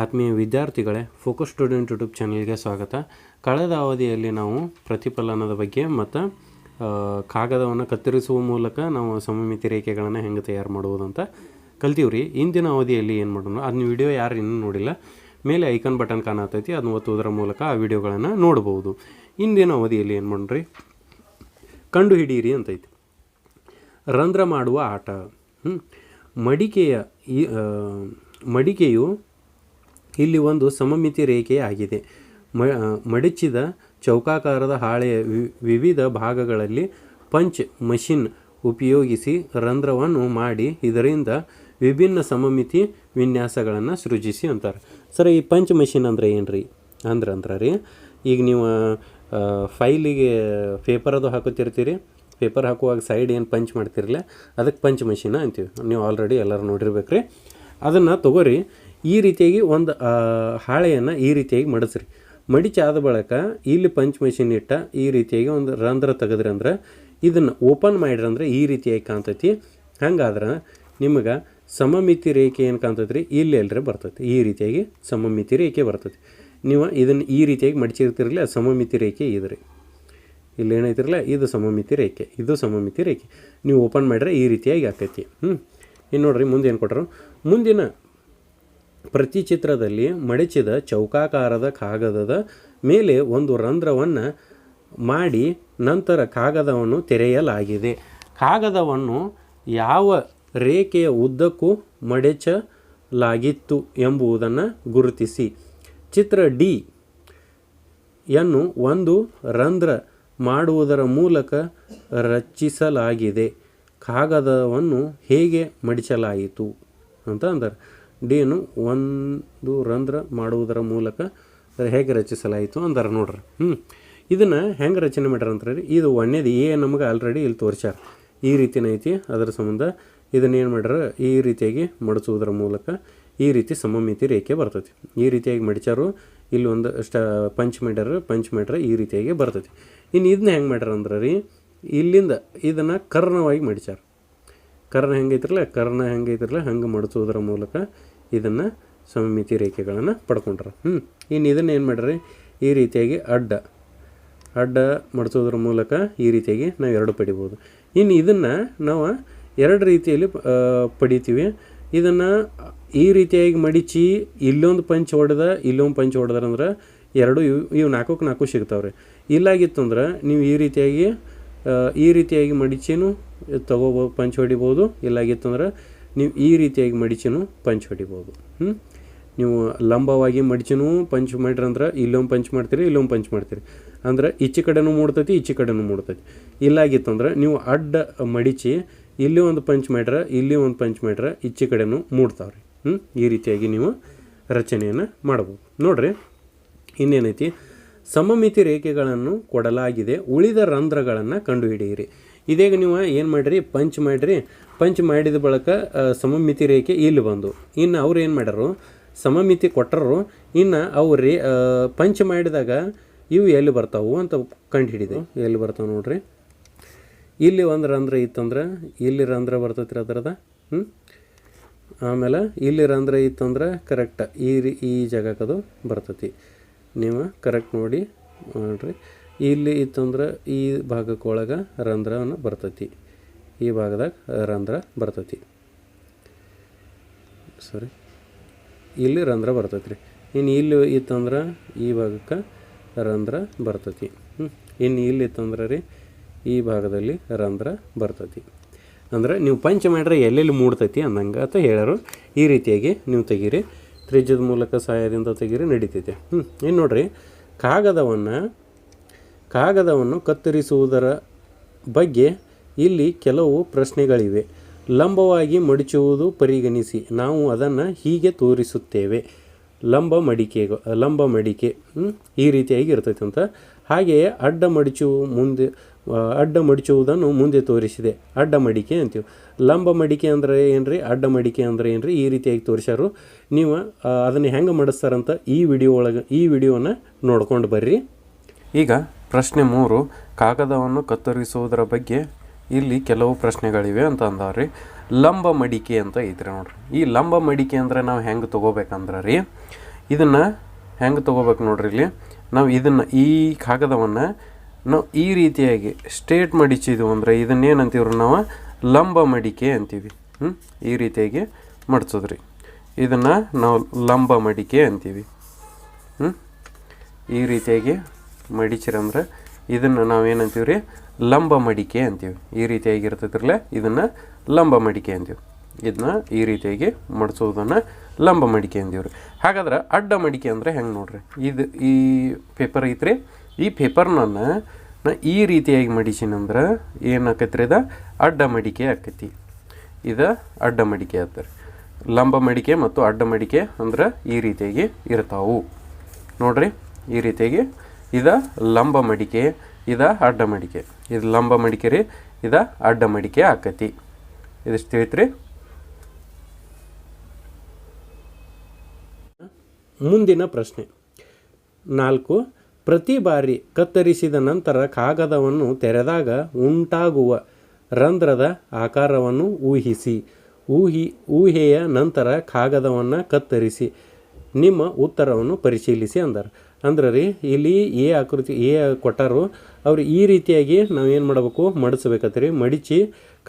ಆತ್ಮೀಯ ವಿದ್ಯಾರ್ಥಿಗಳೇ, focus student YouTube ಚಾನಲ್ಗೆ ಸ್ವಾಗತ. ಕಳೆದ ಅವಧಿಯಲ್ಲಿ ನಾವು ಪ್ರತಿಫಲನದ ಬಗ್ಗೆ ಮತ್ತು ಕಾಗದವನ್ನು ಕತ್ತರಿಸುವ ಮೂಲಕ ನಾವು ಸಮಮಿತಿ ರೇಖೆಗಳನ್ನು ಹೆಂಗೆ ತಯಾರು ಮಾಡುವುದಂತ ಕಲ್ತೀವ್ರಿ. ಇಂದಿನ ಅವಧಿಯಲ್ಲಿ ಏನು ಮಾಡೋಣ, ಅದನ್ನ ವಿಡಿಯೋ ಯಾರು ಇನ್ನೂ ನೋಡಿಲ್ಲ, ಮೇಲೆ ಐಕನ್ ಬಟನ್ ಕಾಣತೈತಿ, ಅದನ್ನ ಒತ್ತುವುದರ ಮೂಲಕ ಆ ವಿಡಿಯೋಗಳನ್ನು ನೋಡ್ಬೋದು. ಇಂದಿನ ಅವಧಿಯಲ್ಲಿ ಏನು ಮಾಡೋಣ್ರಿ, ಕಂಡು ಹಿಡೀರಿ ಅಂತೈತಿ. ರಂಧ್ರ ಮಾಡುವ ಆಟ. ಮಡಿಕೆಯು ಇಲ್ಲಿ ಒಂದು ಸಮಮಿತಿ ರೇಖೆ ಆಗಿದೆ. ಮಡಚಿದ ಚೌಕಾಕಾರದ ಹಾಳೆಯ ವಿವಿಧ ಭಾಗಗಳಲ್ಲಿ ಪಂಚ್ ಮಷಿನ್ ಉಪಯೋಗಿಸಿ ರಂಧ್ರವನ್ನು ಮಾಡಿ ಇದರಿಂದ ವಿಭಿನ್ನ ಸಮಮಿತಿ ವಿನ್ಯಾಸಗಳನ್ನು ಸೃಜಿಸಿ ಅಂತಾರೆ. ಸರ್, ಈ ಪಂಚ್ ಮಷಿನ್ ಅಂದರೆ ಏನು ರೀ ಅಂದ್ರಿ, ಈಗ ನೀವು ಫೈಲಿಗೆ ಪೇಪರ್ ಅದು ಹಾಕೋತಿರ್ತೀರಿ, ಪೇಪರ್ ಹಾಕುವಾಗ ಸೈಡ್ ಏನು ಪಂಚ್ ಮಾಡ್ತಿರಲ್ಲ, ಅದಕ್ಕೆ ಪಂಚ್ ಮಷಿನ ಅಂತೀವಿ. ನೀವು ಆಲ್ರೆಡಿ ಎಲ್ಲರೂ ನೋಡಿರ್ಬೇಕ್ರಿ. ಅದನ್ನು ತೊಗೋರಿ, ಈ ರೀತಿಯಾಗಿ ಒಂದು ಹಾಳೆಯನ್ನು ಈ ರೀತಿಯಾಗಿ ಮಡಿಸ್ರಿ. ಮಡಿಚಾದ ಬಳಿಕ ಇಲ್ಲಿ ಪಂಚ್ ಮಷಿನ್ ಇಟ್ಟ ಈ ರೀತಿಯಾಗಿ ಒಂದು ರಂಧ್ರ ತೆಗೆದ್ರಿ ಅಂದ್ರೆ ಇದನ್ನು ಓಪನ್ ಮಾಡಿರಿ ಅಂದ್ರೆ ಈ ರೀತಿಯಾಗಿ ಕಾಣ್ತೈತಿ. ಹಂಗಾದ್ರೆ ನಿಮಗೆ ಸಮಮಿತಿ ರೇಖೆ ಏನು ಕಾಣ್ತೈತಿ ರೀ, ಇಲ್ಲಿ ಎಲ್ಲರೇ ಬರ್ತೈತಿ. ಈ ರೀತಿಯಾಗಿ ಸಮಮಿತಿ ರೇಖೆ ಬರ್ತೈತಿ. ನೀವು ಇದನ್ನು ಈ ರೀತಿಯಾಗಿ ಮಡಿಚಿರ್ತಿರಲಿಲ್ಲ, ಸಮಮಿತಿ ರೇಖೆ ಇದ್ರಿ. ಇಲ್ಲಿ ಏನೈತಿರಲ್ಲ, ಇದು ಸಮಮಿತಿ ರೇಖೆ, ಇದು ಸಮಮಿತಿ ರೇಖೆ. ನೀವು ಓಪನ್ ಮಾಡಿದ್ರೆ ಈ ರೀತಿಯಾಗಿ ಆಕೈತಿ. ಇನ್ನು ನೋಡ್ರಿ, ಮುಂದೆ ಏನು ಕೊಟ್ಟರು, ಮುಂದಿನ ಪ್ರತಿ ಚಿತ್ರದಲ್ಲಿ ಮಡಚಿದ ಚೌಕಾಕಾರದ ಕಾಗದದ ಮೇಲೆ ಒಂದು ರಂಧ್ರವನ್ನು ಮಾಡಿ ನಂತರ ಕಾಗದವನ್ನು ತೆರೆಯಲಾಗಿದೆ. ಕಾಗದವನ್ನು ಯಾವ ರೇಖೆಯ ಉದ್ದಕ್ಕೂ ಮಡಚಲಾಗಿತ್ತು ಎಂಬುದನ್ನು ಗುರುತಿಸಿ. ಚಿತ್ರ ಡಿ ಯನ್ನು ಒಂದು ರಂಧ್ರ ಮಾಡುವುದರ ಮೂಲಕ ರಚಿಸಲಾಗಿದೆ. ಕಾಗದವನ್ನು ಹೇಗೆ ಮಡಚಲಾಯಿತು ಅಂತ ಅಂತಾರೆ. ಡಿಯನ್ನು ಒಂದು ರಂಧ್ರ ಮಾಡುವುದರ ಮೂಲಕ ಹೇಗೆ ರಚಿಸಲಾಯಿತು ಅಂತಾರೆ. ನೋಡ್ರಿ, ಇದನ್ನು ಹೆಂಗೆ ರಚನೆ ಮಾಡ್ಯಾರ ಅಂತಾರೆ. ಇದು ಒಂದೇದು ನಮಗೆ ಆಲ್ರೆಡಿ ಇಲ್ಲಿ ತೋರಿಸ್ಯಾರ. ಈ ರೀತಿನ ಐತಿ, ಅದರ ಸಂಬಂಧ ಇದನ್ನೇನು ಮಾಡ್ಯಾರ, ಈ ರೀತಿಯಾಗಿ ಮಡಿಸುವುದರ ಮೂಲಕ ಈ ರೀತಿ ಸಮಮಿತಿ ರೇಖೆ ಬರ್ತೈತಿ. ಈ ರೀತಿಯಾಗಿ ಮಡಿಚಾರು, ಇಲ್ಲಿ ಒಂದು ಪಂಚ್ ಮಾಡ್ಯಾರ ಈ ರೀತಿಯಾಗಿ ಬರ್ತೈತಿ. ಇನ್ನು ಇದನ್ನ ಹೆಂಗೆ ಮಾಡ್ಯಾರ ಅಂದ್ರೆ ರೀ, ಇಲ್ಲಿಂದ ಇದನ್ನು ಕರ್ಣವಾಗಿ ಮಡಿಚಾರ. ಕರ್ಣ ಹೆಂಗೈತಿರಲ್ಲ ಹಂಗೆ ಮಡಿಸೋದ್ರ ಮೂಲಕ ಇದನ್ನು ಸಮಮಿತಿ ರೇಖೆಗಳನ್ನು ಪಡ್ಕೊಂಡ್ರ. ಇನ್ನು ಇದನ್ನು ಏನು ಮಾಡ್ರಿ, ಈ ರೀತಿಯಾಗಿ ಅಡ್ಡ ಮಡಿಸೋದ್ರ ಮೂಲಕ ಈ ರೀತಿಯಾಗಿ ನಾವು ಎರಡು ಪಡಿಬೋದು. ಇನ್ನು ಇದನ್ನು ನಾವು ಎರಡು ರೀತಿಯಲ್ಲಿ ಪಡಿತೀವಿ. ಇದನ್ನು ಈ ರೀತಿಯಾಗಿ ಮಡಿಚಿ ಇಲ್ಲೊಂದು ಪಂಚ್ ಹೊಡೆದ್ರಂದ್ರೆ ಎರಡು ಇವು 4 ಸಿಗ್ತಾವ್ರಿ. ಇಲ್ಲಾಗಿತ್ತು ಅಂದ್ರೆ ನೀವು ಈ ರೀತಿಯಾಗಿ ಮಡಿಚಿನೂ ಪಂಚ್ ಹೊಡಿಬೋದು. ಇಲ್ಲಾಗಿತ್ತಂದ್ರೆ ನೀವು ಈ ರೀತಿಯಾಗಿ ಮಡಿಚಿನೂ ಪಂಚ್ ಹೊಡಿಬೋದು. ನೀವು ಲಂಬವಾಗಿ ಮಡಿಚಿನೂ ಪಂಚ್ ಮಾಡ್ರಂದ್ರೆ ಇಲ್ಲೊಂದು ಪಂಚ್ ಮಾಡ್ತೀರಿ ಅಂದ್ರೆ ಈಚೆ ಕಡೆನೂ ಮೂಡ್ತೈತಿ. ಇಲ್ಲಾಗಿತ್ತಂದ್ರೆ ನೀವು ಅಡ್ಡ ಮಡಿಚಿ ಇಲ್ಲಿ ಒಂದು ಪಂಚ್ ಮಾಡ್ರೆ ಈಚೆ ಕಡೆನೂ ಮೂಡ್ತಾವ್ರಿ. ಈ ರೀತಿಯಾಗಿ ನೀವು ರಚನೆಯನ್ನು ಮಾಡ್ಬೋದು. ನೋಡ್ರಿ, ಇನ್ನೇನೈತಿ, ಸಮಮಿತಿ ರೇಖೆಗಳನ್ನು ಕೊಡಲಾಗಿದೆ, ಉಳಿದ ರಂಧ್ರಗಳನ್ನು ಕಂಡುಹಿಡಿಯಿರಿ. ಇದೇಗ ನೀವು ಏನು ಮಾಡಿರಿ, ಪಂಚ್ ಮಾಡಿದ ಬಳಿಕ ಸಮಮಿತಿ ರೇಖೆ ಇಲ್ಲಿ ಬಂದು, ಇನ್ನು ಅವ್ರು ಏನು ಮಾಡ್ಯಾರು, ಸಮಮಿತಿ ಕೊಟ್ಟರು. ಇನ್ನು ಅವ್ರು ಪಂಚ್ ಮಾಡಿದಾಗ ಇವು ಎಲ್ಲಿ ಬರ್ತಾವು ಅಂತ ಕಂಡುಹಿಡಿದೆ. ಎಲ್ಲಿ ಬರ್ತಾವೆ ನೋಡ್ರಿ, ಇಲ್ಲಿ ಒಂದು ರಂಧ್ರ ಇತ್ತಂದ್ರೆ ಇಲ್ಲಿ ರಂಧ್ರ ಬರ್ತೈತಿ ಅದರದ. ಆಮೇಲೆ ಇಲ್ಲಿ ರಂಧ್ರ ಇತ್ತಂದ್ರೆ ಕರೆಕ್ಟ್ ಈ ಜಾಗಕ್ಕದು ಬರ್ತೈತಿ. ನೀವು ಕರೆಕ್ಟ್ ನೋಡಿ ನೋಡ್ರಿ, ಇಲ್ಲಿ ಇತ್ತಂದ್ರೆ ಈ ಭಾಗಕ್ಕೊಳಗೆ ರಂಧ್ರವನ್ನು ಬರ್ತೈತಿ, ಈ ಭಾಗದಾಗ ರಂಧ್ರ ಬರ್ತೈತಿ. ಇಲ್ಲಿ ರಂಧ್ರ ಬರ್ತೈತಿ ರೀ. ಇನ್ನು ಇಲ್ಲಿ ಇತ್ತಂದ್ರೆ ಈ ಭಾಗಕ್ಕೆ ರಂಧ್ರ ಬರ್ತೈತಿ. ಇನ್ನು ಇಲ್ಲಿ ಇತ್ತಂದ್ರೆ ರೀ ಈ ಭಾಗದಲ್ಲಿ ರಂಧ್ರ ಬರ್ತೈತಿ. ಅಂದ್ರೆ ನೀವು ಪಂಚ್ ಮಾಡ್ರೆ ಎಲ್ಲೆಲ್ಲಿ ಮೂಡ್ತೈತಿ ಅಂದಂಗೆ ಅಂತ ಹೇಳ್ಯಾರು. ಈ ರೀತಿಯಾಗಿ ನೀವು ತೆಗೀರಿ, ತ್ರಿಜ್ಯದ ಮೂಲಕ ಸಹಾಯದಿಂದ ತೆಗೀರಿ, ನಡೀತೈತೆ. ಇನ್ನು ನೋಡ್ರಿ, ಕಾಗದವನ್ನು ಕತ್ತರಿಸುವುದರ ಬಗ್ಗೆ ಇಲ್ಲಿ ಕೆಲವು ಪ್ರಶ್ನೆಗಳಿವೆ. ಲಂಬವಾಗಿ ಮಡಿಚುವುದು ಪರಿಗಣಿಸಿ. ನಾವು ಅದನ್ನು ಹೀಗೆ ತೋರಿಸುತ್ತೇವೆ. ಲಂಬ ಮಡಿಕೆ ಈ ರೀತಿಯಾಗಿ ಇರ್ತೈತೆ ಅಂತ. ಹಾಗೆಯೇ ಅಡ್ಡ ಮಡಿಚುವುದನ್ನು ಮುಂದೆ ತೋರಿಸಿದೆ. ಅಡ್ಡ ಮಡಿಕೆ ಅಂತೀವಿ. ಲಂಬ ಮಡಿಕೆ ಅಂದರೆ ಏನ್ರಿ, ಅಡ್ಡ ಮಡಿಕೆ ಅಂದರೆ ಏನ್ರಿ, ಈ ರೀತಿಯಾಗಿ ತೋರಿಸ್ಯಾರು. ನೀವು ಅದನ್ನು ಹೆಂಗೆ ಮಾಡಿಸ್ತಾರಂತ ಈ ವಿಡಿಯೋನ ನೋಡ್ಕೊಂಡು ಬರ್ರಿ. ಈಗ ಪ್ರಶ್ನೆ 3, ಕಾಗದವನ್ನು ಕತ್ತರಿಸುವುದರ ಬಗ್ಗೆ ಇಲ್ಲಿ ಕೆಲವು ಪ್ರಶ್ನೆಗಳಿವೆ ಅಂತ ಅಂದವ್ರಿ. ಲಂಬ ಮಡಿಕೆ ಅಂತ ಐತ್ರಿ ನೋಡ್ರಿ. ಈ ಲಂಬ ಮಡಿಕೆ ಅಂದರೆ ನಾವು ಹೆಂಗೆ ತೊಗೋಬೇಕಂದ್ರೆ ರೀ, ಇದನ್ನು ಹೆಂಗೆ ತೊಗೋಬೇಕು ನೋಡ್ರಿ. ಇಲ್ಲಿ ನಾವು ಇದನ್ನು ಈ ಕಾಗದವನ್ನು ನಾವು ಈ ರೀತಿಯಾಗಿ ಸ್ಟ್ರೇಟ್ ಮಡಿಚಿದ್ವು ಅಂದರೆ ಇದನ್ನೇನಂತೀವ್ರಿ ನಾವು ಲಂಬ ಮಡಿಕೆ ಅಂತೀವಿ. ಈ ರೀತಿಯಾಗಿ ಮಡಿಸೋದ್ರಿ, ಇದನ್ನು ನಾವು ಲಂಬ ಮಡಿಕೆ ಅಂತೀವಿ. ಈ ರೀತಿಯಾಗಿ ಮಡಿಚಿರಂದ್ರೆ ಇದನ್ನು ನಾವೇನಂತೀವಿ ರೀ ಲಂಬ ಮಡಿಕೆ ಅಂತೀವಿ. ಈ ರೀತಿಯಾಗಿ ಇರ್ತೈತ್ರಲ್ಲ ಇದನ್ನು ಲಂಬ ಮಡಿಕೆ ಅಂತೀವಿ. ಇದನ್ನ ಈ ರೀತಿಯಾಗಿ ಮಡಿಸೋದನ್ನು ಲಂಬ ಮಡಿಕೆ ಅಂತೀವಿ ರೀ. ಹಾಗಾದ್ರೆ ಅಡ್ಡ ಮಡಿಕೆ ಅಂದರೆ ಹೆಂಗೆ ನೋಡ್ರಿ, ಇದು ಈ ಪೇಪರ್ ಐತ್ರಿ, ಈ ಪೇಪರ್ನನ್ನು ನಾ ಈ ರೀತಿಯಾಗಿ ಮಡಿಸಿನಂದ್ರೆ ಏನಾಕೈತ್ರಿ, ಇದು ಅಡ್ಡ ಮಡಿಕೆ ಆಕೈತಿ. ಇದು ಅಡ್ಡ ಮಡಿಕೆ ಆಗ್ತಾರೆ. ಲಂಬ ಮಡಿಕೆ ಮತ್ತು ಅಡ್ಡ ಮಡಿಕೆ ಅಂದ್ರೆ ಈ ರೀತಿಯಾಗಿ ಇರ್ತಾವು ನೋಡ್ರಿ. ಈ ರೀತಿಯಾಗಿ ಇದು ಲಂಬ ಮಡಿಕೆ, ಇದು ಅಡ್ಡ ಮಡಿಕೆ. ಇದು ಲಂಬ ಮಡಿಕೆ ರೀ, ಇದು ಅಡ್ಡ ಮಡಿಕೆ ಆಕೈತಿ. ಇದಿಷ್ಟು ತಿಳಿತ್ರಿ. ಮುಂದಿನ ಪ್ರಶ್ನೆ 4. ಪ್ರತಿ ಬಾರಿ ಕತ್ತರಿಸಿದ ನಂತರ ಕಾಗದವನ್ನು ತೆರೆದಾಗ ಉಂಟಾಗುವ ರಂಧ್ರದ ಆಕಾರವನ್ನು ಊಹಿಸಿ. ಊಹೆಯ ನಂತರ ಕಾಗದವನ್ನು ಕತ್ತರಿಸಿ ನಿಮ್ಮ ಉತ್ತರವನ್ನು ಪರಿಶೀಲಿಸಿ ಅಂದ್ರೆ ರೀ ಇಲ್ಲಿ ಎ ಆಕೃತಿ ಕೊಟ್ಟರು. ಅವ್ರು ಈ ರೀತಿಯಾಗಿ ನಾವೇನು ಮಾಡಬೇಕು, ಮಡಿಸ್ಬೇಕತ್ರಿ. ಮಡಿಸಿ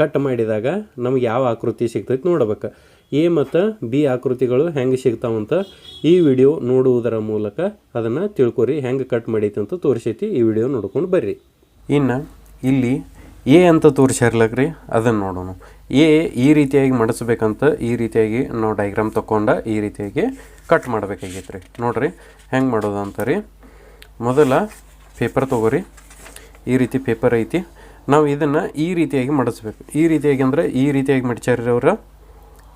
ಕಟ್ ಮಾಡಿದಾಗ ನಮ್ಗೆ ಯಾವ ಆಕೃತಿ ಸಿಗ್ತೈತೆ ನೋಡ್ಬೇಕು. ಎ ಮತ್ತು ಬಿ ಆಕೃತಿಗಳು ಹೆಂಗೆ ಸಿಗ್ತಾವಂತ ಈ ವಿಡಿಯೋ ನೋಡುವುದರ ಮೂಲಕ ಅದನ್ನು ತಿಳ್ಕೊರಿ. ಹೆಂಗೆ ಕಟ್ ಮಾಡೈತಿ ಅಂತ ತೋರಿಸೈತಿ, ಈ ವಿಡಿಯೋ ನೋಡ್ಕೊಂಡು ಬರ್ರಿ. ಇನ್ನು ಇಲ್ಲಿ ಎ ಅಂತ ತೋರಿಸ್ಯಾರ್ಲಕ್ರಿ, ಅದನ್ನು ನೋಡೋಣ. ಎ ಈ ರೀತಿಯಾಗಿ ಮಡಿಸ್ಬೇಕಂತ ಈ ರೀತಿಯಾಗಿ ನಾವು ಡೈಗ್ರಾಮ್ ತೊಗೊಂಡ ಈ ರೀತಿಯಾಗಿ ಕಟ್ ಮಾಡಬೇಕಾಗೈತೆ ರೀ. ನೋಡಿರಿ ಹೆಂಗೆ ಮಾಡೋದು ಅಂತಾರೆ. ಮೊದಲ ಪೇಪರ್ ತೊಗೋರಿ, ಈ ರೀತಿ ಪೇಪರ್ ಐತಿ. ನಾವು ಇದನ್ನು ಈ ರೀತಿಯಾಗಿ ಮಡಿಸ್ಬೇಕು. ಈ ರೀತಿಯಾಗಿ ಅಂದರೆ ಈ ರೀತಿಯಾಗಿ ಮಡಿಚಾರ್ರಿ ಅವ್ರು.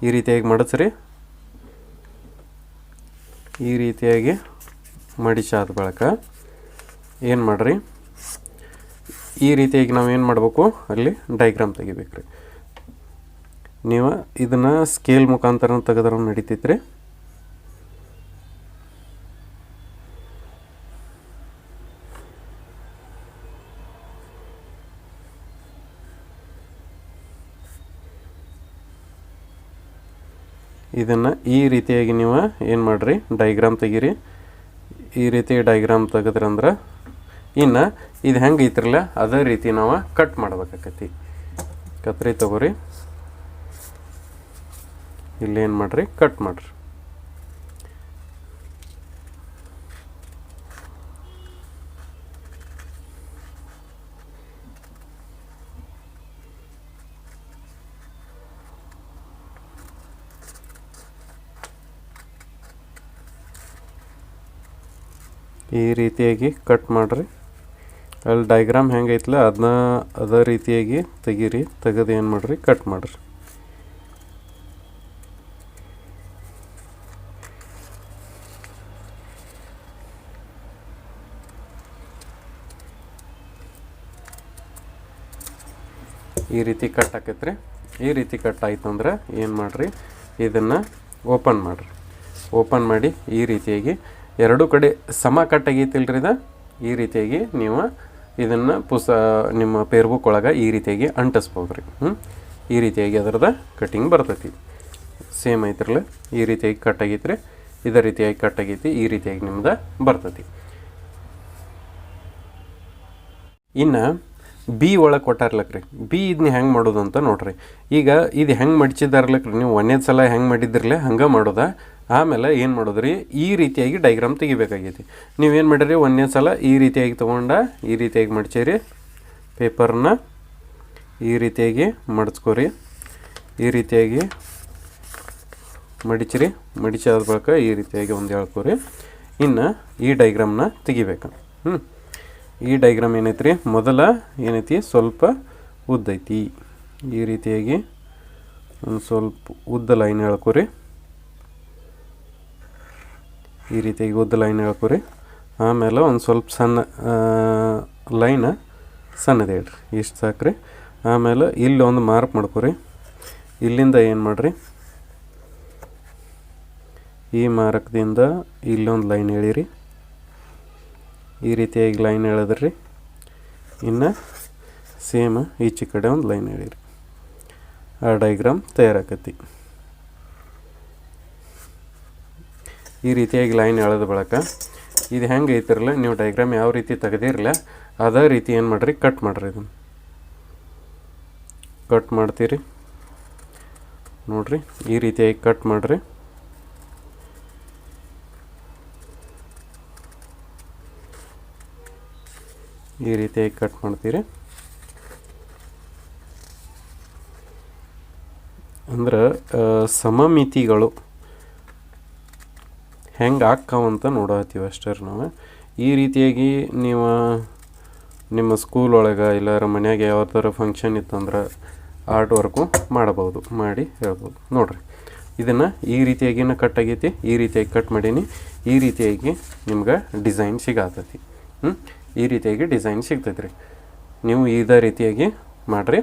ಈ ರೀತಿಯಾಗಿ ಮಡಿಸ್ರಿ. ಈ ರೀತಿಯಾಗಿ ಮಡಿಸಾದ ಬಳಿಕ ಏನು ಮಾಡಿರಿ, ಈ ರೀತಿಯಾಗಿ ನಾವು ಏನು ಮಾಡಬೇಕು, ಅಲ್ಲಿ ಡೈಗ್ರಾಮ್ ತೆಗಿಬೇಕು ರೀ. ನೀವು ಇದನ್ನು ಸ್ಕೇಲ್ ಮುಖಾಂತರ ತೆಗೆದ್ರೆ ನಡೀತೈತ್ರಿ. ಇದನ್ನು ಈ ರೀತಿಯಾಗಿ ನೀವು ಏನು ಮಾಡಿರಿ, ಡೈಗ್ರಾಮ್ ತೆಗೀರಿ. ಈ ರೀತಿ ಡೈಗ್ರಾಮ್ ತೆಗೆದ್ರಂದ್ರೆ ಇನ್ನು ಇದು ಹೆಂಗೆ ಐತ್ರಲ್ಲ ಅದೇ ರೀತಿ ನಾವು ಕಟ್ ಮಾಡ್ಬೇಕಾಕತಿ. ಕತ್ರಿ ತಗೋರಿ, ಇಲ್ಲೇನು ಮಾಡಿರಿ, ಕಟ್ ಮಾಡಿರಿ. ಈ ರೀತಿಯಾಗಿ ಕಟ್ ಮಾಡಿರಿ. ಅಲ್ಲಿ ಡೈಗ್ರಾಮ್ ಹೆಂಗೆ ಐತಲ್ಲ ಅದನ್ನ ಅದೇ ರೀತಿಯಾಗಿ ತೆಗೀರಿ. ತೆಗೆದು ಏನು ಮಾಡಿರಿ, ಕಟ್ ಮಾಡಿರಿ. ಈ ರೀತಿ ಕಟ್ ಆಕೈತ್ರಿ. ಈ ರೀತಿ ಕಟ್ ಆಯ್ತು ಅಂದ್ರೆ ಏನು ಮಾಡಿರಿ, ಇದನ್ನು ಓಪನ್ ಮಾಡಿರಿ. ಓಪನ್ ಮಾಡಿ ಈ ರೀತಿಯಾಗಿ ಎರಡು ಕಡೆ ಸಮ ಕಟ್ ಆಗೈತಿಲ್ರಿ ಇದು. ಈ ರೀತಿಯಾಗಿ ನೀವು ಇದನ್ನು ನಿಮ್ಮ ಪೇರ್ಬುಕ್ ಒಳಗೆ ಈ ರೀತಿಯಾಗಿ ಅಂಟಿಸ್ಬೋದು ರೀ. ಈ ರೀತಿಯಾಗಿ ಅದರದ ಕಟ್ಟಿಂಗ್ ಬರ್ತೈತಿ. ಸೇಮ್ ಐತ್ರಲ್ಲ, ಈ ರೀತಿಯಾಗಿ ಕಟ್ ಆಗೈತ್ರಿ, ಇದೇ ರೀತಿಯಾಗಿ ಕಟ್ ಆಗೈತಿ. ಈ ರೀತಿಯಾಗಿ ನಿಮ್ದು ಬರ್ತೈತಿ. ಇನ್ನು ಬಿ ಒಳಗೆ ಕೊಟ್ಟಾರ್ಲಕ್ರಿ. ಬಿ ಇದನ್ನ ಹೆಂಗೆ ಮಾಡೋದು ಅಂತ ನೋಡ್ರಿ. ಈಗ ಇದು ಹೆಂಗೆ ಮಡಿಚಿದಾರ್ಲಕ್ರಿ, ನೀವು ಒಂದೇ ಸಲ ಹೆಂಗೆ ಮಾಡಿದ್ರಲ್ಲ ಹಂಗೆ ಮಾಡೋದ. ಆಮೇಲೆ ಏನು ಮಾಡೋದ್ರಿ, ಈ ರೀತಿಯಾಗಿ ಡೈಗ್ರಾಮ್ ತೆಗಿಬೇಕಾಗೈತಿ. ನೀವೇನು ಮಾಡಿರಿ, ಒಂದೇ ಸಲ ಈ ರೀತಿಯಾಗಿ ತೊಗೊಂಡ ಈ ರೀತಿಯಾಗಿ ಮಡಿಚಿರಿ. ಪೇಪರ್ನ ಈ ರೀತಿಯಾಗಿ ಮಡಿಸ್ಕೊರಿ. ಈ ರೀತಿಯಾಗಿ ಮಡಿಚಿರಿ. ಮಡಿಚಾದ ಬಳಿಕ ಈ ರೀತಿಯಾಗಿ ಒಂದು ಎಳ್ಕೊರಿ. ಇನ್ನು ಈ ಡೈಗ್ರಾಮ್ನ ತೆಗಿಬೇಕು. ಈ ಡೈಗ್ರಾಮ್ ಏನೈತಿ, ಮೊದಲ ಏನೈತಿ ಸ್ವಲ್ಪ ಉದ್ದೈತಿ. ಈ ರೀತಿಯಾಗಿ ಒಂದು ಸ್ವಲ್ಪ ಉದ್ದ ಲೈನ್ ಎಳ್ಕೊರಿ. ಈ ರೀತಿಯಾಗಿ ಉದ್ದ ಲೈನ್ ಎಳ್ಕೊರಿ. ಆಮೇಲೆ ಒಂದು ಸ್ವಲ್ಪ ಸಣ್ಣ ಲೈನ ಸಣ್ಣದು ಹೇಳ್ರಿ, ಇಷ್ಟು ಸಾಕ್ರಿ. ಆಮೇಲೆ ಇಲ್ಲಿ ಒಂದು ಮಾರ್ಕ್ ಮಾಡ್ಕೊರಿ. ಇಲ್ಲಿಂದ ಏನು ಮಾಡಿರಿ, ಈ ಮಾರ್ಕ್ದಿಂದ ಇಲ್ಲೊಂದು ಲೈನ್ ಎಳೀರಿ. ಈ ರೀತಿಯಾಗಿ ಲೈನ್ ಎಳೆದ್ರಿ. ಇನ್ನು ಸೇಮ್ ಈಚೆ ಕಡೆ ಒಂದು ಲೈನ್ ಎಳೀರಿ. ಆ ಡೈಗ್ರಾಮ್ ತಯಾರಾಕತಿ. ಈ ರೀತಿಯಾಗಿ ಲೈನ್ ಎಳೆದ ಬಳಿಕ ಇದು ಹೆಂಗೆ ಐತಿರಲ್ಲ, ನೀವು ಡಯಾಗ್ರಾಮ್ ಯಾವ ರೀತಿ ತೆಗೆದಿರಲ್ಲ ಅದೇ ರೀತಿ ಏನು ಮಾಡಿರಿ, ಕಟ್ ಮಾಡಿರಿ. ಇದನ್ನು ಕಟ್ ಮಾಡ್ತೀರಿ ನೋಡಿರಿ, ಈ ರೀತಿಯಾಗಿ ಕಟ್ ಮಾಡಿರಿ. ಈ ರೀತಿಯಾಗಿ ಕಟ್ ಮಾಡ್ತೀರಿ. ಅಂದ್ರೆ ಸಮಮಿತಿಗಳು ಹೆಂಗೆ ಆಕ್ಕಾವಂತ ನೋಡತ್ತೀವಿ ಅಷ್ಟೇ ನಾವು. ಈ ರೀತಿಯಾಗಿ ನೀವು ನಿಮ್ಮ ಸ್ಕೂಲ್ ಒಳಗೆ ಇಲ್ಲಾರ ಮನ್ಯಾಗ ಯಾವ ಥರ ಫಂಕ್ಷನ್ ಇತ್ತಂದ್ರೆ ಆರ್ಟ್ ವರ್ಕು ಮಾಡಬಹುದು, ಮಾಡಿ ಹೇಳ್ಬೋದು. ನೋಡಿರಿ, ಇದನ್ನು ಈ ರೀತಿಯಾಗಿನ ಕಟ್ ಆಗೈತಿ, ಈ ರೀತಿಯಾಗಿ ಕಟ್ ಮಾಡೀನಿ. ಈ ರೀತಿಯಾಗಿ ನಿಮ್ಗೆ ಡಿಸೈನ್ ಸಿಗತೈತಿ. ಈ ರೀತಿಯಾಗಿ ಡಿಸೈನ್ ಸಿಗ್ತೈತೆ ರೀ. ನೀವು ಇದೇ ರೀತಿಯಾಗಿ ಮಾಡಿರಿ.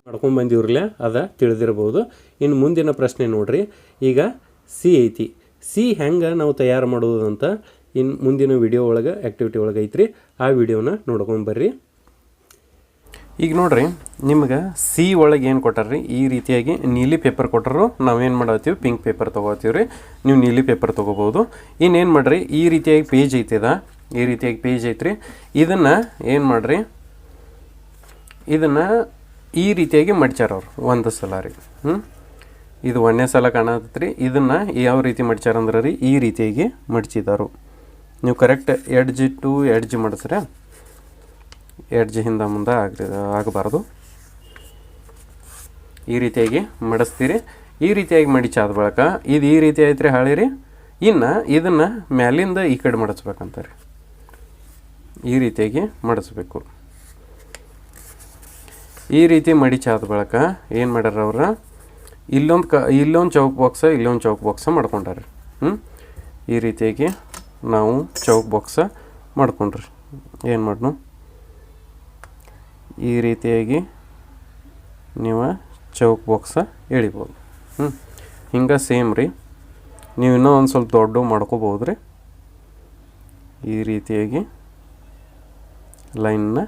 ಮಾಡ್ಕೊಂಬಂದಿವ್ರಲ್ಲ ಅದ ತಿಳಿದಿರ್ಬೋದು. ಇನ್ನು ಮುಂದಿನ ಪ್ರಶ್ನೆ ನೋಡ್ರಿ. ಈಗ ಸಿ ಐತಿ, ಸಿ ಹೆಂಗೆ ನಾವು ತಯಾರು ಮಾಡೋದು ಅಂತ ಇನ್ನು ಮುಂದಿನ ವಿಡಿಯೋ ಒಳಗೆ ಆ್ಯಕ್ಟಿವಿಟಿ ಒಳಗೆ ಐತ್ರಿ. ಆ ವಿಡಿಯೋನ ನೋಡ್ಕೊಂಬರ್ರಿ. ಈಗ ನೋಡ್ರಿ, ನಿಮ್ಗೆ ಸಿ ಒಳಗೆ ಏನು ಕೊಟ್ಟಾರ್ರಿ, ಈ ರೀತಿಯಾಗಿ ನೀಲಿ ಪೇಪರ್ ಕೊಟ್ಟರು. ನಾವೇನು ಮಾಡತ್ತೀವಿ, ಪಿಂಕ್ ಪೇಪರ್ ತೊಗೋತೀವಿ ರೀ. ನೀವು ನೀಲಿ ಪೇಪರ್ ತೊಗೋಬೋದು. ಇನ್ನೇನು ಮಾಡಿರಿ, ಈ ರೀತಿಯಾಗಿ ಪೇಜ್ ಐತಿದ, ಈ ರೀತಿಯಾಗಿ ಪೇಜ್ ಐತ್ರಿ. ಇದನ್ನು ಏನು ಮಾಡಿರಿ, ಇದನ್ನು ಈ ರೀತಿಯಾಗಿ ಮಡ್ಚಾರ ಅವ್ರು ಒಂದು ಸಲ ರೀ. ಇದು ಒಂದನೇ ಸಲ ಕಾಣತೈತೆ ರೀ. ಇದನ್ನು ಯಾವ ರೀತಿ ಮಡ್ಚಾರ ಅಂದ್ರೆ ರೀ, ಈ ರೀತಿಯಾಗಿ ಮಡ್ಚಿದಾರು. ನೀವು ಕರೆಕ್ಟ್ ಎಡ್ಜ್ ಟು ಎಡ್ಜ್ ಮಾಡಿಸ್ರೆ, ಎಡ್ಜ್ ಹಿಂದೆ ಮುಂದೆ ಆಗಬಾರ್ದು. ಈ ರೀತಿಯಾಗಿ ಮಡಿಸ್ತೀರಿ. ಈ ರೀತಿಯಾಗಿ ಮಡಿಚಾದ ಬಳಿಕ ಇದು ಈ ರೀತಿ ಐತ್ರಿ ಹಾಳಿರಿ. ಇನ್ನು ಇದನ್ನು ಮ್ಯಾಲಿಂದ ಈ ಕಡೆ ಮಡಿಸ್ಬೇಕಂತಾರೆ. ಈ ರೀತಿಯಾಗಿ ಮಡಿಸ್ಬೇಕು. ಈ ರೀತಿ ಮಡಿಚಾದ ಬಳಿಕ ಏನು ಮಾಡ್ಯಾರ ಅವ್ರ, ಇಲ್ಲೊಂದು ಚೌಕ್ ಬಾಕ್ಸ, ಇಲ್ಲೊಂದು ಚೌಕ್ ಬಾಕ್ಸ ಮಾಡ್ಕೊಂಡಾರ. ಈ ರೀತಿಯಾಗಿ ನಾವು ಚೌಕ್ ಬಾಕ್ಸ ಮಾಡ್ಕೊಂಡ್ರಿ. ಏನು ಮಾಡ್ನು, ಈ ರೀತಿಯಾಗಿ ನೀವು ಚೌಕ್ ಬಾಕ್ಸ ಎಳಿಬೋದು. ಹಿಂಗೆ ಸೇಮ್ ರೀ. ನೀವು ಇನ್ನೂ ಒಂದು ಸ್ವಲ್ಪ ದೊಡ್ಡ ಮಾಡ್ಕೋಬೋದು ರೀ. ಈ ರೀತಿಯಾಗಿ ಲೈನ್ನ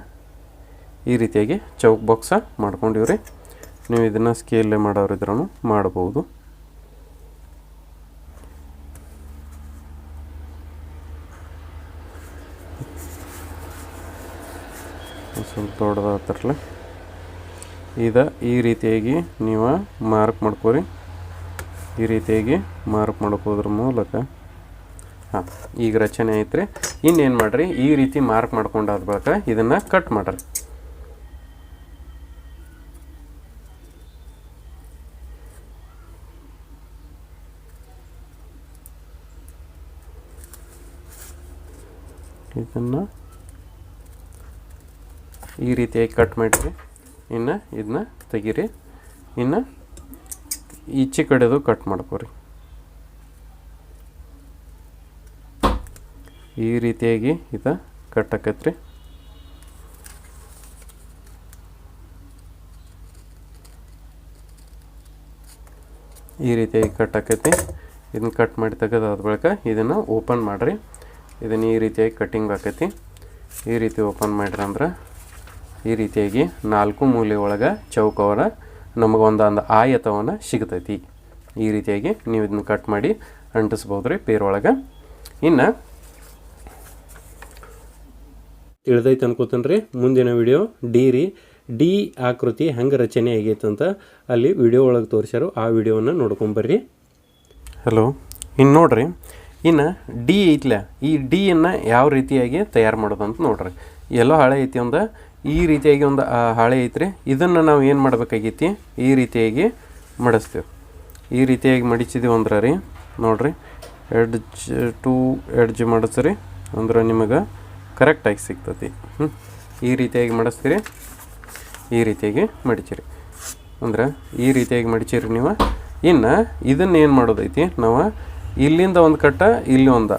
ಈ ರೀತಿಯಾಗಿ ಚೌಕ್ ಬಾಕ್ಸ ಮಾಡ್ಕೊಂಡಿವ್ರಿ. ನೀವು ಇದನ್ನು ಸ್ಕೇಲೇ ಮಾಡೋರಿದ್ರೂ ಮಾಡ್ಬೋದು. ಸ್ವಲ್ಪ ದೊಡ್ಡದಾಗ್ತಿರಲ್ಲ, ಈ ರೀತಿಯಾಗಿ ನೀವು ಮಾರ್ಕ್ ಮಾಡ್ಕೊರಿ. ಈ ರೀತಿಯಾಗಿ ಮಾರ್ಕ್ ಮಾಡ್ಕೋದ್ರ ಮೂಲಕ ಈಗ ರಚನೆ ಐತ್ರಿ. ಇನ್ನೇನು ಮಾಡಿರಿ, ಈ ರೀತಿ ಮಾರ್ಕ್ ಮಾಡ್ಕೊಂಡಾದ ಬಳಿಕ ಇದನ್ನು ಕಟ್ ಮಾಡಿರಿ. ಇದನ್ನು ಈ ರೀತಿಯಾಗಿ ಕಟ್ ಮಾಡಿರಿ. ಇನ್ನು ಇದನ್ನ ತೆಗೀರಿ. ಇನ್ನು ಈಚೆ ಕಡೆದು ಕಟ್ ಮಾಡ್ಕೊರಿ. ಈ ರೀತಿಯಾಗಿ ಇದು ಕಟ್ ಆಕೈತ್ರಿ. ಈ ರೀತಿಯಾಗಿ ಕಟ್ ಆಕೈತಿ. ಇದನ್ನು ಕಟ್ ಮಾಡಿ ತೆಗೆದಾದ ಬಳಿಕ ಇದನ್ನು ಓಪನ್ ಮಾಡಿರಿ. ಇದನ್ನು ಈ ರೀತಿಯಾಗಿ ಕಟ್ಟಿಂಗ್ ಆಕೈತಿ. ಈ ರೀತಿ ಓಪನ್ ಮಾಡಿರಿ ಅಂದ್ರೆ ಈ ರೀತಿಯಾಗಿ 4 ಮೂಲೆ ಒಳಗೆ ಚೌಕವನ್ನ ನಮಗೆ ಒಂದು ಆಯತವನ್ನು ಸಿಗ್ತೈತಿ. ಈ ರೀತಿಯಾಗಿ ನೀವು ಇದನ್ನು ಕಟ್ ಮಾಡಿ ಅಂಟಿಸ್ಬೋದು ರೀ ಪೇರ್ ಒಳಗೆ. ಇನ್ನು ತಿಳಿದೈತೆ ಅನ್ಕೋತೀನಿ ರೀ. ಮುಂದಿನ ವಿಡಿಯೋ ಡಿ ಆಕೃತಿ ಹೆಂಗೆ ರಚನೆ ಆಗೈತೆ ಅಂತ ಅಲ್ಲಿ ವಿಡಿಯೋ ಒಳಗೆ ತೋರಿಸ್ಯಾರು. ಆ ವಿಡಿಯೋನ ನೋಡ್ಕೊಂಬರ್ರಿ. ಹಲೋ, ಇನ್ನು ನೋಡ್ರಿ, ಇನ್ನು ಡಿ ಐತ್ಲ, ಈ ಡಿಯನ್ನು ಯಾವ ರೀತಿಯಾಗಿ ತಯಾರು ಮಾಡೋದು ಅಂತ ನೋಡ್ರಿ. ಎಲ್ಲೋ ಹಾಳೆ ಐತಿ, ಈ ರೀತಿಯಾಗಿ ಒಂದು ಹಾಳೆ ಐತ್ರಿ. ಇದನ್ನು ನಾವು ಏನು ಮಾಡಬೇಕಾಗೈತಿ, ಈ ರೀತಿಯಾಗಿ ಮಡಿಸ್ತೀವಿ. ಈ ರೀತಿಯಾಗಿ ಮಡಿಸಿದೀವಿ ಅಂದ್ರೆ ರೀ ನೋಡ್ರಿ, ಎಡ್ಜ್ ಟು ಎಡ್ಜ್ ಮಾಡಿಸ್ರಿ ಅಂದ್ರೆ ನಿಮಗೆ ಕರೆಕ್ಟಾಗಿ ಸಿಗ್ತತಿ. ಈ ರೀತಿಯಾಗಿ ಮಡಿಸ್ತೀರಿ, ಈ ರೀತಿಯಾಗಿ ಮಡಿಚಿರಿ ಅಂದ್ರೆ ಈ ರೀತಿಯಾಗಿ ಮಡಿಚಿರಿ ನೀವು. ಇನ್ನು ಇದನ್ನು ಏನು ಮಾಡೋದೈತಿ, ನಾವು ಇಲ್ಲಿಂದ ಒಂದು ಕಟ್ಟ, ಇಲ್ಲಿ ಒಂದು,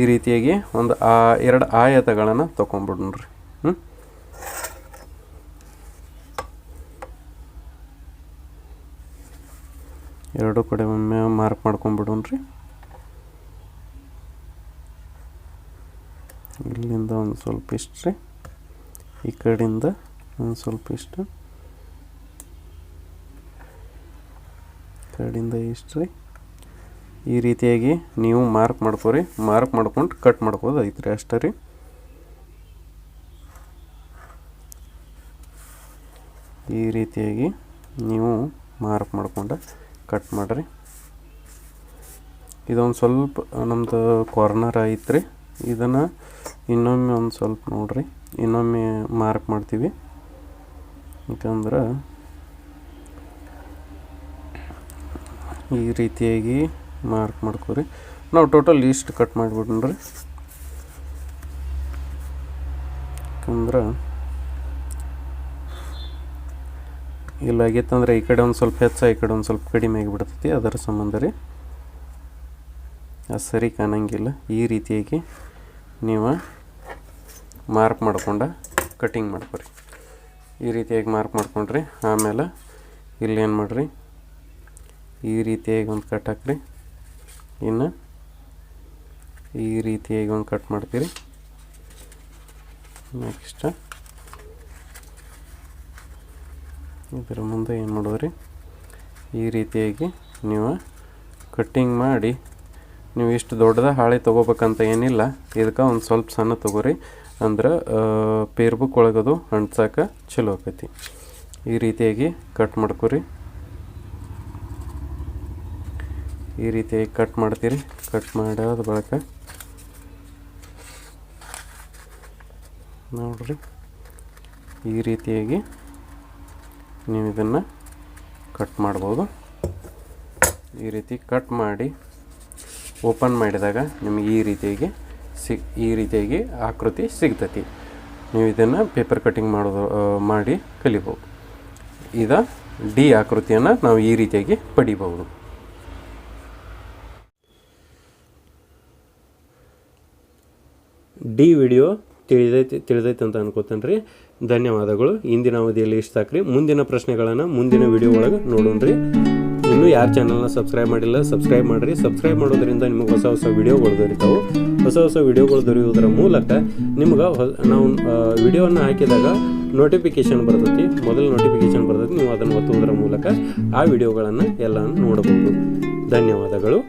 ಈ ರೀತಿಯಾಗಿ ಒಂದು 2 ಆಯತಗಳನ್ನು ತೊಗೊಂಡ್ಬಿಡ್ರಿ. ಎರಡು ಕಡೆ ಒಮ್ಮೆ ಮಾರ್ಕ್ ಮಾಡ್ಕೊಂಡ್ಬಿಡೋಣ್ರಿ. ಇಲ್ಲಿಂದ ಒಂದು ಸ್ವಲ್ಪ ಇಷ್ಟು ರೀ, ಈ ಕಡೆಯಿಂದ ಒಂದು ಸ್ವಲ್ಪ ಇಷ್ಟು, ಕಡೆಯಿಂದ ಇಷ್ಟು ರೀ, ಈ ರೀತಿಯಾಗಿ ನೀವು ಮಾರ್ಕ್ ಮಾಡ್ಕೊರಿ. ಮಾರ್ಕ್ ಮಾಡ್ಕೊಂಡು ಕಟ್ ಮಾಡ್ಬೋದು ಐತ್ರಿ, ಅಷ್ಟೇ ರೀ. ಈ ರೀತಿಯಾಗಿ ನೀವು ಮಾರ್ಕ್ ಮಾಡ್ಕೊಂಡು ಕಟ್ ಮಾಡಿರಿ. ಇದೊಂದು ಸ್ವಲ್ಪ ನಮ್ಮದು ಕಾರ್ನರ್ ಐತ್ರಿ, ಇದನ್ನು ಇನ್ನೊಮ್ಮೆ ಒಂದು ಸ್ವಲ್ಪ ನೋಡಿರಿ, ಇನ್ನೊಮ್ಮೆ ಮಾರ್ಕ್ ಮಾಡ್ತೀವಿ. ಯಾಕಂದ್ರೆ ಈ ರೀತಿಯಾಗಿ ಮಾರ್ಕ್ ಮಾಡ್ಕೊರಿ. ನಾವು ಟೋಟಲ್ ಇಷ್ಟು ಕಟ್ ಮಾಡಿಬಿಡ್ರಿ. ಯಾಕಂದ್ರೆ ಇಲ್ಲಾಗೈತಂದ್ರೆ ಈ ಕಡೆ ಒಂದು ಸ್ವಲ್ಪ ಹೆಚ್ಚು, ಈ ಕಡೆ ಒಂದು ಸ್ವಲ್ಪ ಕಡಿಮೆ ಆಗಿಬಿಡ್ತೈತಿ, ಅದರ ಸಂಬಂಧ ರೀ ಅದು ಸರಿ ಕಾಣಂಗಿಲ್ಲ. ಈ ರೀತಿಯಾಗಿ ನೀವು ಮಾರ್ಕ್ ಮಾಡ್ಕೊಂಡು ಕಟಿಂಗ್ ಮಾಡ್ಕೊರಿ. ಈ ರೀತಿಯಾಗಿ ಮಾರ್ಕ್ ಮಾಡ್ಕೊಂಡ್ರಿ. ಆಮೇಲೆ ಇಲ್ಲೇನು ಮಾಡಿರಿ, ಈ ರೀತಿಯಾಗಿ ಒಂದು ಕಟ್ ಹಾಕ್ರಿ. ಇನ್ನು ಈ ರೀತಿಯಾಗಿ ಒಂದು ಕಟ್ ಮಾಡ್ತೀರಿ. ನೆಕ್ಸ್ಟ್ ಇದರ ಮುಂದೆ ಏನು ಮಾಡೋದ್ರಿ, ಈ ರೀತಿಯಾಗಿ ನೀವು ಕಟ್ಟಿಂಗ್ ಮಾಡಿ. ನೀವು ಇಷ್ಟು ದೊಡ್ಡದ ಹಾಳೆ ತೊಗೋಬೇಕಂತ ಏನಿಲ್ಲ, ಇದಕ್ಕೆ ಒಂದು ಸ್ವಲ್ಪ ಸಣ್ಣ ತೊಗೋರಿ, ಅಂದ್ರೆ ಪೇರ್ಬುಕ್ ಒಳಗದು ಅಂಟ್ಸಕ್ಕೆ ಚಲೋ ಆಕೈತಿ. ಈ ರೀತಿಯಾಗಿ ಕಟ್ ಮಾಡ್ಕೊರಿ. ಈ ರೀತಿಯಾಗಿ ಕಟ್ ಮಾಡ್ತೀರಿ. ಕಟ್ ಮಾಡಾದ ಬಳಿಕ ನೋಡ್ರಿ, ಈ ರೀತಿಯಾಗಿ ನೀವು ಇದನ್ನು ಕಟ್ ಮಾಡ್ಬೋದು. ಈ ರೀತಿ ಕಟ್ ಮಾಡಿ ಓಪನ್ ಮಾಡಿದಾಗ ನಿಮಗೆ ಈ ರೀತಿಯಾಗಿ ಆಕೃತಿ ಸಿಗ್ತೈತಿ. ನೀವು ಇದನ್ನು ಪೇಪರ್ ಕಟ್ಟಿಂಗ್ ಮಾಡಿ ಕಲಿಬೋದು. ಇದು ಡಿ ಆಕೃತಿಯನ್ನು ನಾವು ಈ ರೀತಿಯಾಗಿ ಪಡಿಬಹುದು. ಡಿ ವಿಡಿಯೋ ತಿಳಿದೈತೆ ಅಂತ ಅನ್ಕೋತೇನೆ ರೀ. ಧನ್ಯವಾದಗಳು. ಇಂದಿನ ಅವಧಿಯಲ್ಲಿ ಇಷ್ಟ ಸಾಕ್ರಿ. ಮುಂದಿನ ಪ್ರಶ್ನೆಗಳನ್ನು ಮುಂದಿನ ವಿಡಿಯೋ ಒಳಗೆ ನೋಡೋಣ್ರಿ. ಇನ್ನೂ ಯಾರು ಚಾನಲ್ನ ಸಬ್ಸ್ಕ್ರೈಬ್ ಮಾಡಿಲ್ಲ, ಸಬ್ಸ್ಕ್ರೈಬ್ ಮಾಡಿರಿ. ಸಬ್ಸ್ಕ್ರೈಬ್ ಮಾಡೋದ್ರಿಂದ ನಿಮಗೆ ಹೊಸ ವಿಡಿಯೋಗಳು ದೊರೀತಾವೆ. ಹೊಸ ವಿಡಿಯೋಗಳು ದೊರೆಯುವುದರ ಮೂಲಕ ನಿಮ್ಗೆ ನಾವು ವಿಡಿಯೋವನ್ನು ಹಾಕಿದಾಗ ನೋಟಿಫಿಕೇಷನ್ ಬರ್ತೈತಿ. ಮೊದಲು ನೋಟಿಫಿಕೇಷನ್ ಬರ್ತೈತಿ, ನೀವು ಅದನ್ನು ಒತ್ತುವುದರ ಮೂಲಕ ಆ ವಿಡಿಯೋಗಳನ್ನು ಎಲ್ಲ ನೋಡಬಹುದು. ಧನ್ಯವಾದಗಳು.